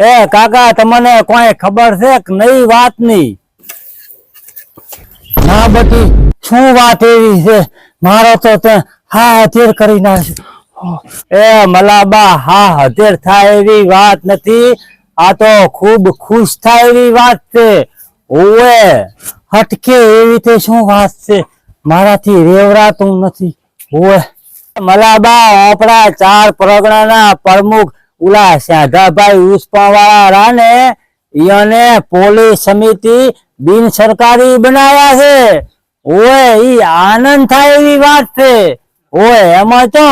એ કાકા તમને કોઈ ખબર છે કે નહીં વાતની? ના બટી, શું વાત એવી છે? મારો તો તે હા હતેર કરી નાખ્યો. એ મલાબા, હા હતેર થાય એવી વાત નથી, આ તો ખૂબ ખુશ થાય એવી વાત છે. ઓવે હટકે એવી તે શું વાત છે? મારાથી રેવરાતું નથી. ઓવે મલાબા, આપણા 4 પરગણાના પ્રમુખ ઉલા શાધાભાઈ ઉસ્પાવાળા રાને ઈયોને પોલીસ સમિતિ બિન સરકારી બનાવ્યા છે. ઓએ ઈ આનંદ થાય એવી વાત છે. ઓએ એમાં તો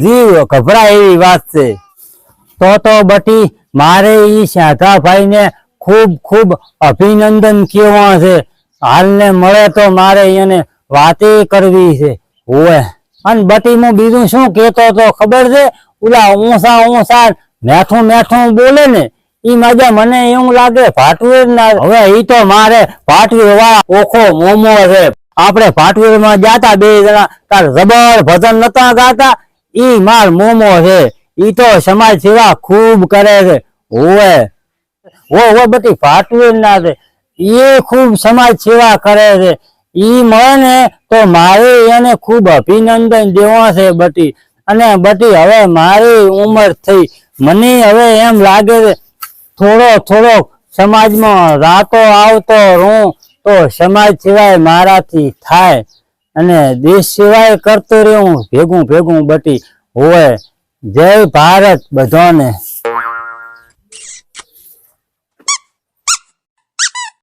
જીવ ગભરાય એવી વાત છે. તો બટી, મારે ઈ શાધાભાઈ ને ખૂબ ખૂબ અભિનંદન કહેવા છે. હાલને મળે તો મારે એને વાતે કરવી છે. ઓએ અને બટી, હું બીજું શું કેતો તો ખબર છે? ઓલા ઊંસા ઊંસા મેઠું મેઠું બોલે ને ઈ મજા મને એવું લાગે ભાટવીર ના. હવે ઈ તો મારે ભાટવીર વાળા ઓખો મોમો છે. આપણે ભાટવીર માં જાતા 2 જણા, તાર જબર ભજન નતા ગાતા, ઈ માર મોમો છે. ઈ તો સમાજ સેવા ખૂબ કરે છે. ઓવે ઓ બટી, ભાટવીર ના છે એ ખૂબ સમાજ સેવા કરે છે. ઈ મળે ને તો મારે એને ખૂબ અભિનંદન દેવા છે બટી. અને બટી, હવે મારી ઉંમર થઈ, મને હવે એમ લાગે છે થોડો સમાજમાં રાતો આવતો રહું તો સમાજ સિવાય મારાથી થાય અને દેશ સિવાય કરતો રહું ભેગું ભેગું બટી. હોય જય ભારત બધાને.